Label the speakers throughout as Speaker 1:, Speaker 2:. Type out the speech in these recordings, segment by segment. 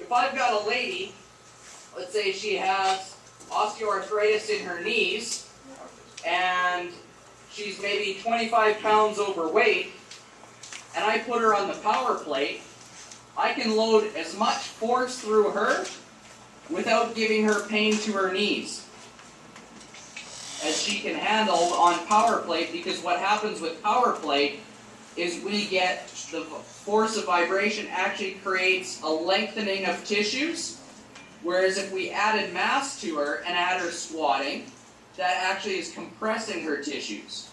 Speaker 1: if I've got a lady, let's say she has osteoarthritis in her knees, and she's maybe 25 pounds overweight, and I put her on the power plate, I can load as much force through her without giving her pain to her knees as she can handle on power plate, because what happens with power plate is we get the force of vibration actually creates a lengthening of tissues, whereas if we added mass to her and had her squatting, that actually is compressing her tissues.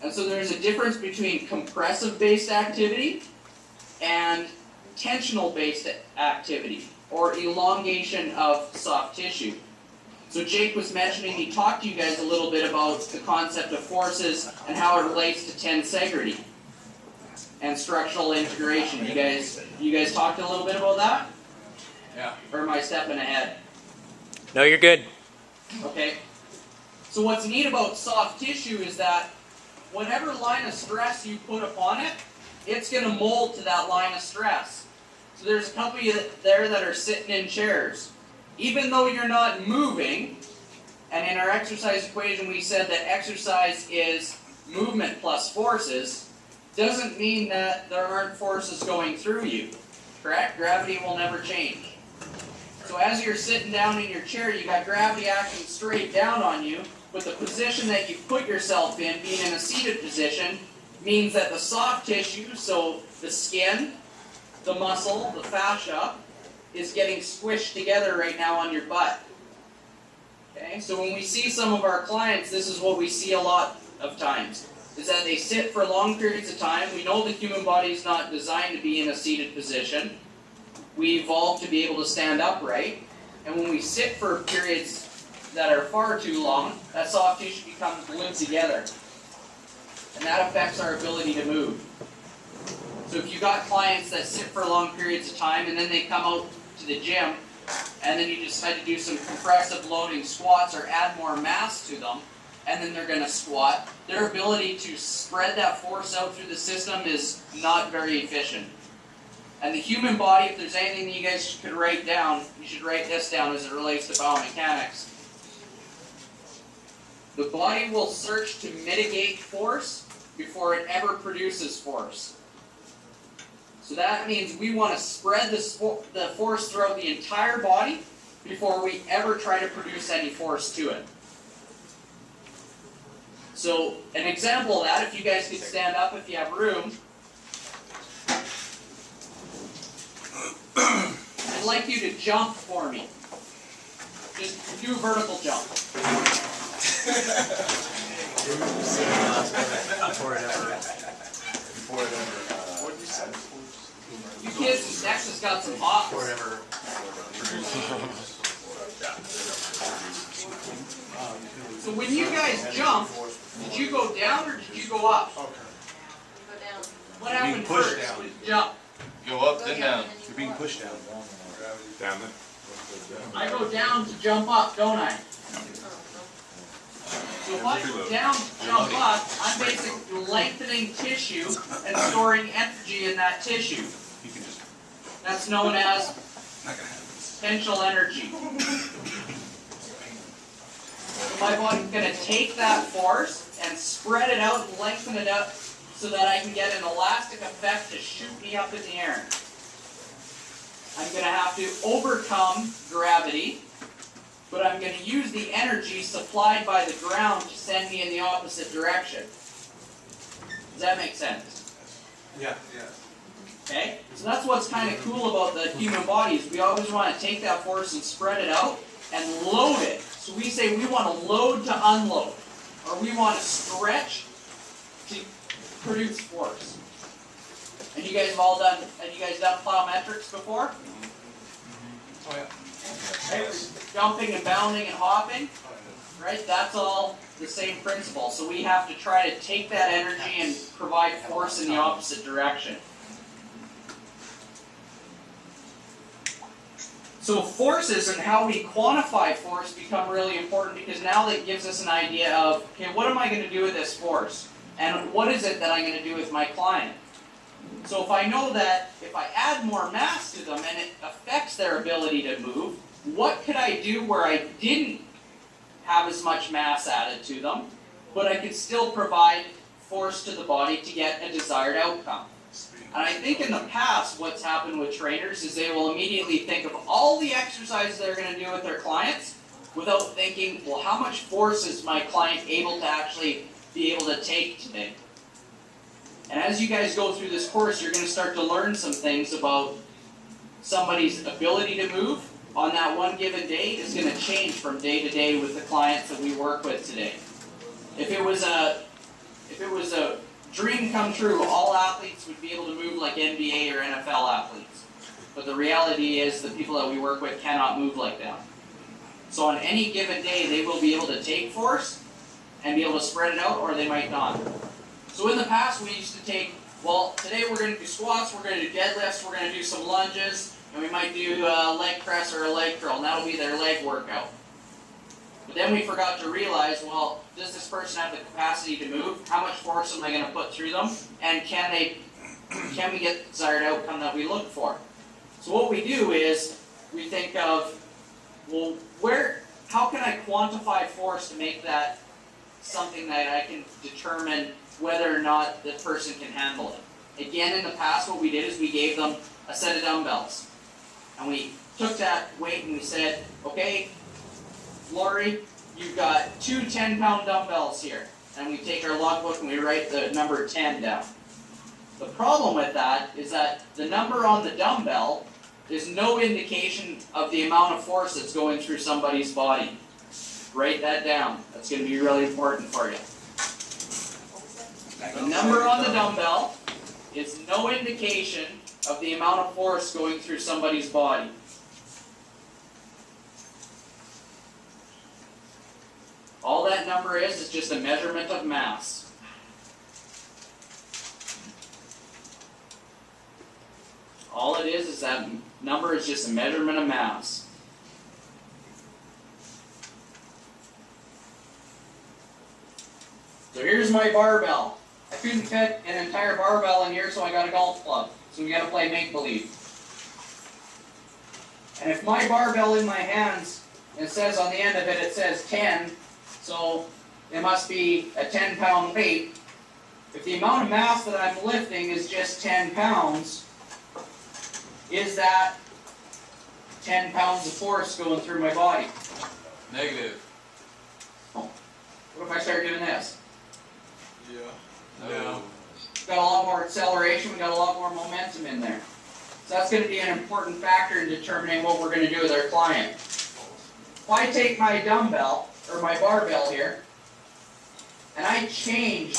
Speaker 1: And so there's a difference between compressive-based activity and tensional-based activity, or elongation of soft tissue. So Jake was mentioning, he talked to you guys a little bit about the concept of forces and how it relates to tensegrity and structural integration. You guys talked a little bit about that?
Speaker 2: Yeah.
Speaker 1: Or am I stepping ahead?
Speaker 3: No, you're good.
Speaker 1: Okay. So what's neat about soft tissue is that whatever line of stress you put upon it, it's going to mold to that line of stress. So there's a couple of you there that are sitting in chairs. Even though you're not moving, and in our exercise equation we said that exercise is movement plus forces, doesn't mean that there aren't forces going through you. Correct? Gravity will never change. So as you're sitting down in your chair, you got gravity acting straight down on you, but the position that you put yourself in, being in a seated position, means that the soft tissue, so the skin, the muscle, the fascia, is getting squished together right now on your butt. Okay, so when we see some of our clients, this is what we see a lot of times, is that they sit for long periods of time. We know the human body is not designed to be in a seated position. We evolved to be able to stand upright, and when we sit for periods that are far too long, that soft tissue becomes glued together, and that affects our ability to move. So if you've got clients that sit for long periods of time and then they come out to the gym and then you decide to do some compressive loading squats or add more mass to them, and then they're going to squat, their ability to spread that force out through the system is not very efficient. And the human body, if there's anything that you guys could write down, you should write this down as it relates to biomechanics. The body will search to mitigate force before it ever produces force. So that means we want to spread the force throughout the entire body before we ever try to produce any force to it. So an example of that, if you guys could stand up if you have room. I'd like you to jump for me. Just do a vertical jump.
Speaker 2: What you said?
Speaker 1: You kids, Texas got some hops. So when you guys jumped, did you go down or did you go up?
Speaker 4: Go down.
Speaker 1: What happened
Speaker 2: pushed
Speaker 1: first?
Speaker 2: down.
Speaker 1: Jump.
Speaker 2: Go up, then down.
Speaker 5: You're being pushed down.
Speaker 2: Down then.
Speaker 1: I go down to jump up, don't I? So if I go down to jump up, I'm basically lengthening tissue and storing energy in that tissue. That's known as potential energy. So my body's going to take that force and spread it out and lengthen it up so that I can get an elastic effect to shoot me up in the air. I'm going to have to overcome gravity, but I'm going to use the energy supplied by the ground to send me in the opposite direction. Does that make sense?
Speaker 2: Yeah.
Speaker 1: Okay? So that's what's kind of cool about the human body is we always want to take that force and spread it out and load it. So we say we want to load to unload, or we want to stretch to produce force. And you guys have all done, plyometrics before?
Speaker 2: Oh yeah.
Speaker 1: Right? Jumping and bounding and hopping, right? That's all the same principle. So we have to try to take that energy and provide force in the opposite direction. So forces and how we quantify force become really important because now that gives us an idea of, okay, what am I going to do with this force? And what is it that I'm going to do with my client? So if I know that if I add more mass to them and it affects affects their ability to move. What could I do where I didn't have as much mass added to them, but I could still provide force to the body to get a desired outcome? And I think in the past, what's happened with trainers is they will immediately think of all the exercises they're going to do with their clients without thinking, well, how much force is my client able to actually be able to take today? And as you guys go through this course, you're going to start to learn some things about somebody's ability to move on that one given day is going to change from day to day with the clients that we work with today. If it was a dream come true, all athletes would be able to move like NBA or NFL athletes. But the reality is the people that we work with cannot move like that. So on any given day, they will be able to take force and be able to spread it out, or they might not. So in the past, we used to take, well, today we're going to do squats, we're going to do deadlifts, we're going to do some lunges, and we might do a leg press or a leg curl, and that'll be their leg workout. But then we forgot to realize, well, does this person have the capacity to move? How much force am I going to put through them? And can we get the desired outcome that we look for? So what we do is we think of, well, how can I quantify force to make that something that I can determine whether or not the person can handle it? Again, in the past, what we did is we gave them a set of dumbbells. And we took that weight and we said, okay, Lori, you've got two 10-pound dumbbells here. And we take our logbook and we write the number 10 down. The problem with that is that the number on the dumbbell is no indication of the amount of force that's going through somebody's body. Write that down. That's going to be really important for you. The number on the dumbbell is no indication of the amount of force going through somebody's body. All that number is just a measurement of mass. All it is that number is just a measurement of mass. So here's my barbell. I couldn't fit an entire barbell in here, so I got a golf club. So we got to play make-believe. And if my barbell in my hands, it says on the end of it, it says 10, so it must be a 10-pound weight. If the amount of mass that I'm lifting is just 10 pounds, is that 10 pounds of force going through my body?
Speaker 2: Negative.
Speaker 1: Oh. What if I start doing this?
Speaker 2: Yeah. No.
Speaker 1: We've got a lot more acceleration, we've got a lot more momentum in there. So that's going to be an important factor in determining what we're going to do with our client. If I take my dumbbell, or my barbell here, and I change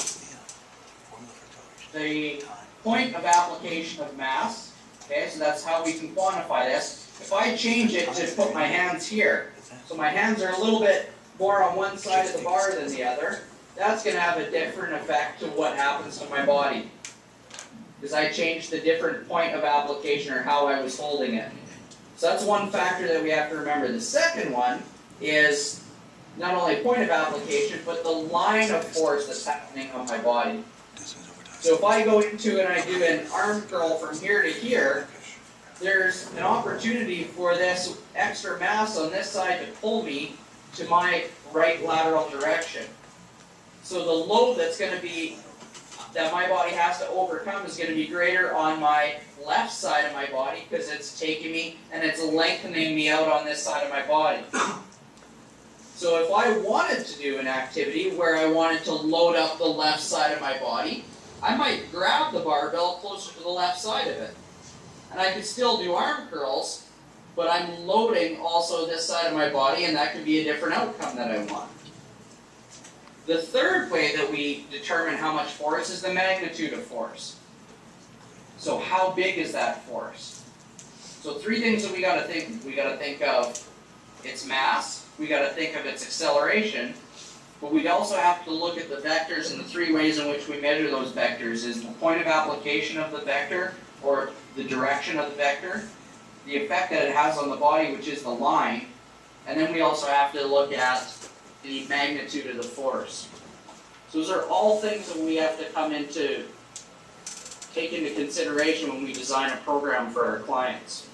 Speaker 1: the point of application of mass, okay, so that's how we can quantify this. If I change it to put my hands here, so my hands are a little bit more on one side of the bar than the other, that's going to have a different effect to what happens to my body. Because I changed the different point of application or how I was holding it. So that's one factor that we have to remember. The second one is not only point of application, but the line of force that's happening on my body. So if I go into and I do an arm curl from here to here, there's an opportunity for this extra mass on this side to pull me to my right lateral direction. So the load that's going to be, that my body has to overcome is going to be greater on my left side of my body because it's taking me and it's lengthening me out on this side of my body. So if I wanted to do an activity where I wanted to load up the left side of my body, I might grab the barbell closer to the left side of it. And I could still do arm curls, but I'm loading also this side of my body, and that could be a different outcome that I want. The third way that we determine how much force is the magnitude of force. So how big is that force? So three things that we got to think. We got to think of its mass, we got to think of its acceleration, but we also have to look at the vectors, and the three ways in which we measure those vectors is the point of application of the vector, or the direction of the vector, the effect that it has on the body, which is the line, and then we also have to look at the magnitude of the force. So those are all things that we have to take into consideration when we design a program for our clients.